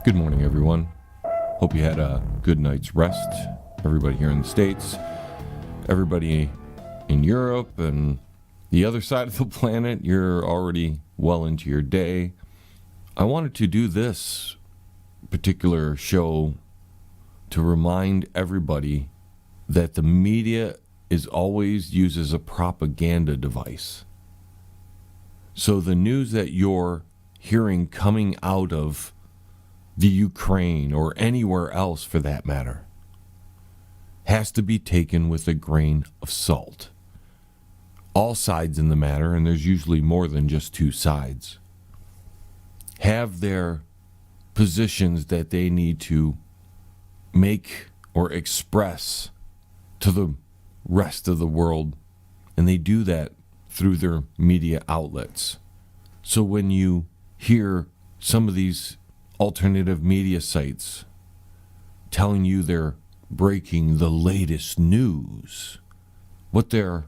Good morning, everyone. Hope you had a good night's rest. Everybody here in the States, everybody in Europe and the other side of the planet, you're already well into your day. I wanted to do this particular show to remind everybody that the media is always used as a propaganda device. So the news that you're hearing coming out of the Ukraine or anywhere else for that matter has to be taken with a grain of salt. All sides in the matter, and there's usually more than just two sides, have their positions that they need to make or express to the rest of the world, and they do that through their media outlets. So when you hear some of these alternative media sites telling you they're breaking the latest news, what they're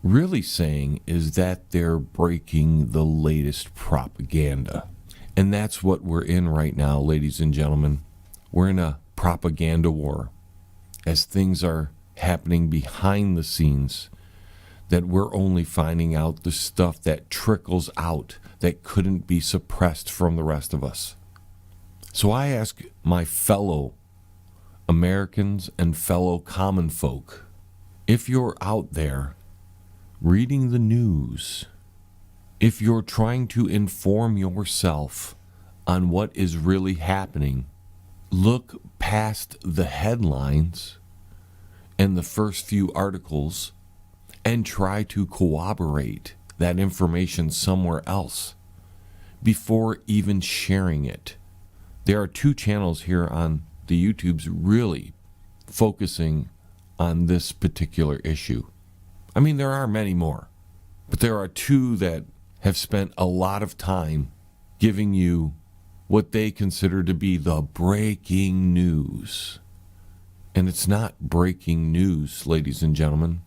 really saying is that they're breaking the latest propaganda. And that's what we're in right now, ladies and gentlemen. We're in a propaganda war as things are happening behind the scenes, that we're only finding out the stuff that trickles out that couldn't be suppressed from the rest of us. So I ask my fellow Americans and fellow common folk, if you're out there reading the news, if you're trying to inform yourself on what is really happening, look past the headlines and the first few articles and try to corroborate that information somewhere else before even sharing it. There are two channels here on the YouTubes really focusing on this particular issue. I mean, there are many more, but there are two that have spent a lot of time giving you what they consider to be the breaking news. And it's not breaking news, ladies and gentlemen.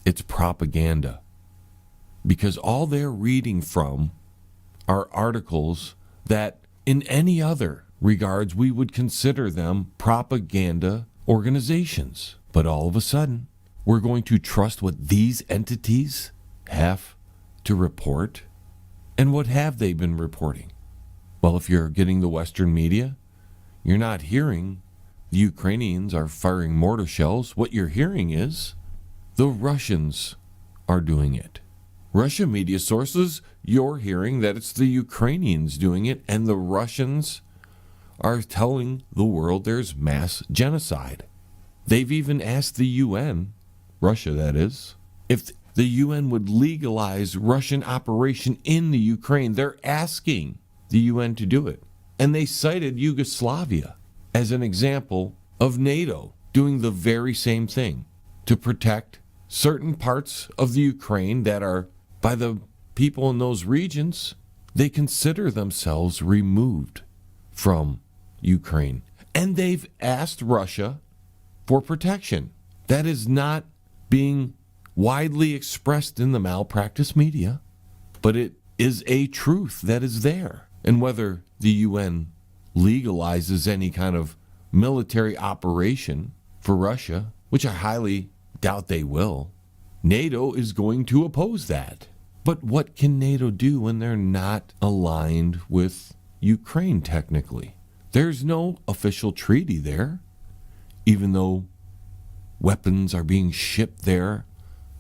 It's propaganda. Because all they're reading from are articles that in any other regards, we would consider them propaganda organizations. But all of a sudden, we're going to trust what these entities have to report. And what have they been reporting? Well, if you're getting the Western media, you're not hearing the Ukrainians are firing mortar shells. What you're hearing is the Russians are doing it. Russian media sources, you're hearing that it's the Ukrainians doing it, and the Russians are telling the world there's mass genocide. They've even asked the UN, Russia that is, if the UN would legalize Russian operation in the Ukraine. They're asking the UN to do it. And they cited Yugoslavia as an example of NATO doing the very same thing to protect certain parts of the Ukraine that are, by the people in those regions, they consider themselves removed from Ukraine. And they've asked Russia for protection. That is not being widely expressed in the malpractice media, but it is a truth that is there. And whether the UN legalizes any kind of military operation for Russia, which I highly doubt they will, NATO is going to oppose that. But what can NATO do when they're not aligned with Ukraine technically? There's no official treaty there. Even though weapons are being shipped there,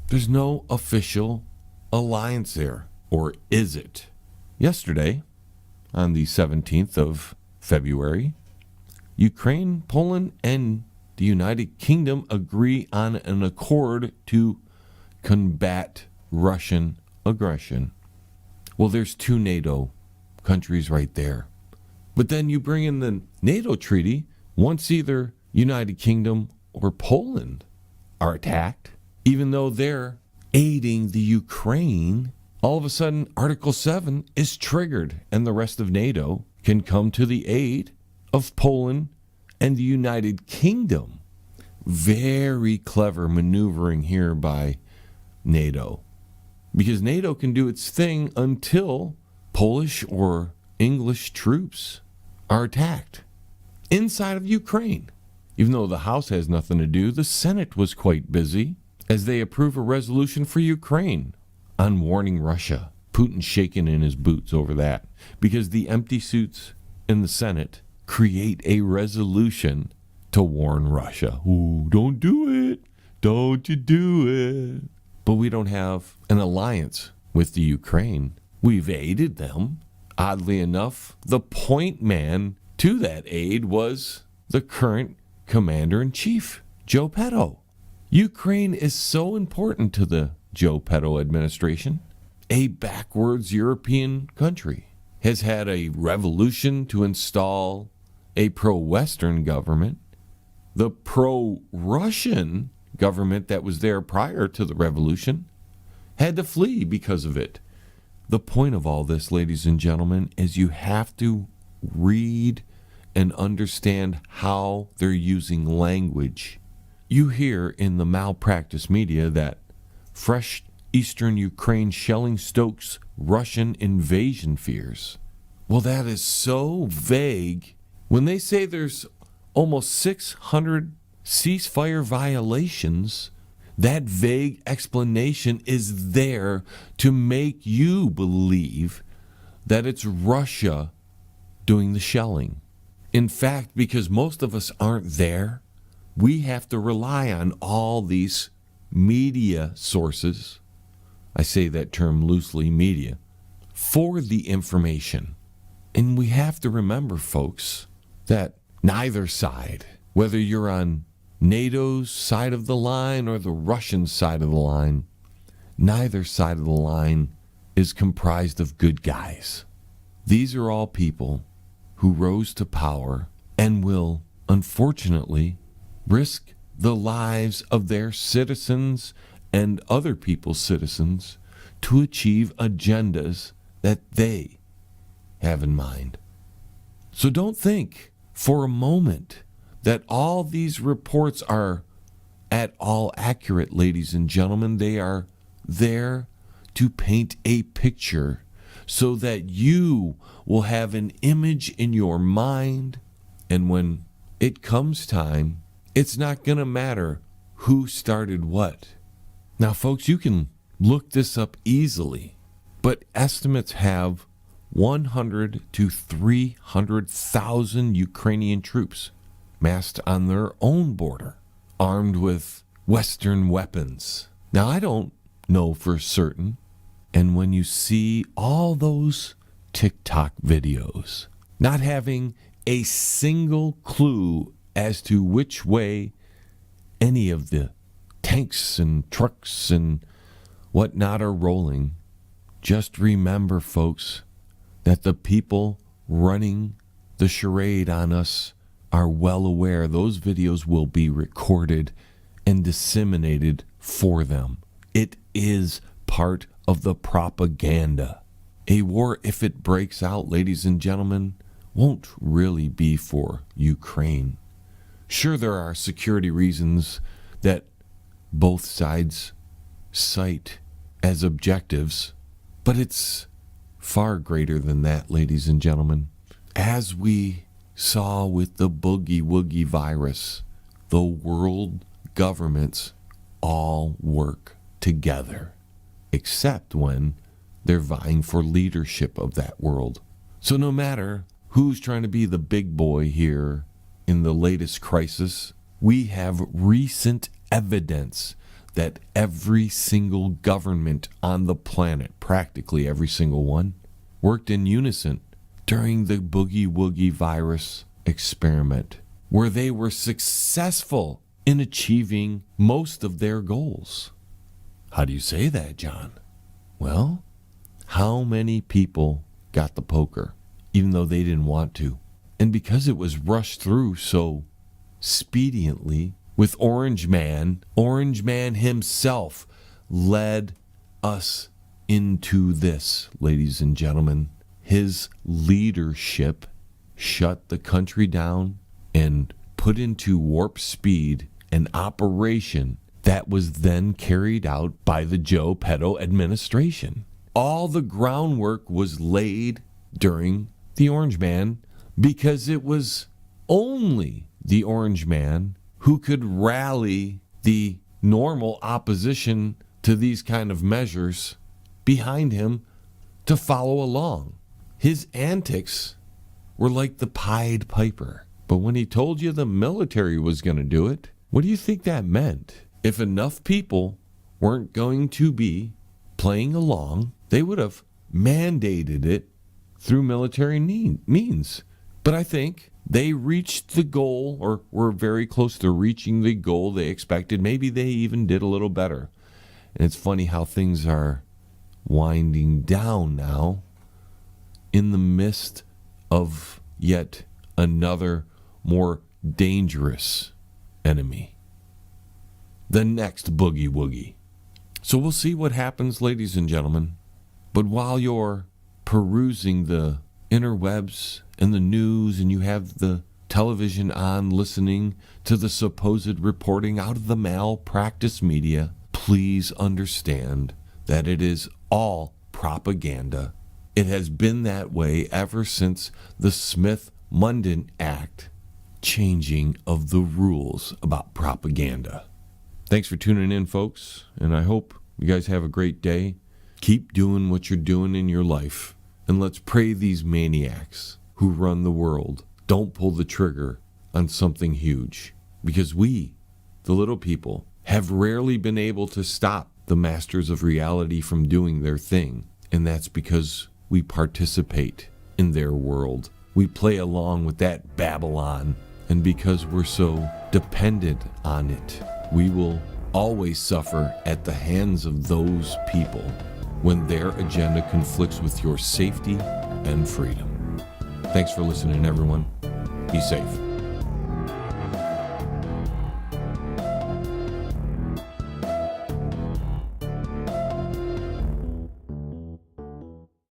there's no official alliance there. Or is it? Yesterday, on the 17th of February, Ukraine, Poland, and the United Kingdom agree on an accord to combat Russian aggression. Well, there's two NATO countries right there. But then you bring in the NATO treaty, once either United Kingdom or Poland are attacked, even though they're aiding the Ukraine, all of a sudden Article 7 is triggered and the rest of NATO can come to the aid of Poland and the United Kingdom. Very clever maneuvering here by NATO. Because NATO can do its thing until Polish or English troops are attacked inside of Ukraine. Even though the House has nothing to do, the Senate was quite busy as they approve a resolution for Ukraine on warning Russia. Putin shaking in his boots over that because the empty suits in the Senate create a resolution to warn Russia. Ooh, don't do it. Don't you do it. But we don't have an alliance with the Ukraine. We've aided them. Oddly enough, the point man to that aid was the current commander-in-chief, Joe Petto. Ukraine is so important to the Joe Petto administration. A backwards European country has had a revolution to install a pro-Western government. The pro-Russian government that was there prior to the revolution had to flee because of it. The point of all this, ladies and gentlemen, is you have to read and understand how they're using language. You hear in the malpractice media that fresh eastern Ukraine shelling stokes Russian invasion fears. Well, that is so vague. When they say there's almost 600 ceasefire violations, that vague explanation is there to make you believe that it's Russia doing the shelling. In fact, because most of us aren't there, we have to rely on all these media sources. I say that term loosely, media, for the information. And we have to remember, folks, that neither side, whether you're on NATO's side of the line or the Russian side of the line, neither side of the line is comprised of good guys. These are all people who rose to power and will, unfortunately, risk the lives of their citizens and other people's citizens to achieve agendas that they have in mind. So don't think for a moment that all these reports are at all accurate, ladies and gentlemen. They are there to paint a picture so that you will have an image in your mind. And when it comes time, it's not going to matter who started what. Now, folks, you can look this up easily, but estimates have 100 to 300,000 Ukrainian troops massed on their own border, armed with Western weapons. Now, I don't know for certain, and when you see all those TikTok videos, not having a single clue as to which way any of the tanks and trucks and whatnot are rolling, just remember, folks, that the people running the charade on us are well aware those videos will be recorded and disseminated for them. It is part of the propaganda. A war, if it breaks out, ladies and gentlemen, won't really be for Ukraine. Sure, there are security reasons that both sides cite as objectives, but it's far greater than that, ladies and gentlemen. As we saw with the boogie woogie virus, the world governments all work together, except when they're vying for leadership of that world. So no matter who's trying to be the big boy here in the latest crisis, we have recent evidence that every single government on the planet, practically every single one, worked in unison during the boogie woogie virus experiment, where they were successful in achieving most of their goals. How do you say that, John? Well, how many people got the poker, even though they didn't want to? And because it was rushed through so expediently, with Orange Man himself led us into this, ladies and gentlemen. His leadership shut the country down and put into warp speed an operation that was then carried out by the Joe Petto administration. All the groundwork was laid during the Orange Man because it was only the Orange Man who could rally the normal opposition to these kind of measures behind him to follow along. His antics were like the Pied Piper. But when he told you the military was going to do it, what do you think that meant? If enough people weren't going to be playing along, they would have mandated it through military means. But I think they reached the goal, or were very close to reaching the goal they expected. Maybe they even did a little better. And it's funny how things are winding down now in the midst of yet another more dangerous enemy. The next boogie woogie. So we'll see what happens, ladies and gentlemen. But while you're perusing the interwebs and the news, and you have the television on listening to the supposed reporting out of the malpractice media, please understand that it is all propaganda. It has been that way ever since the Smith-Mundt Act changing of the rules about propaganda. Thanks for tuning in, folks, and I hope you guys have a great day. Keep doing what you're doing in your life, and let's pray these maniacs who run the world don't pull the trigger on something huge, because we, the little people, have rarely been able to stop the masters of reality from doing their thing, and that's because we participate in their world. We play along with that Babylon, and because we're so dependent on it, we will always suffer at the hands of those people when their agenda conflicts with your safety and freedom. Thanks for listening, everyone. Be safe.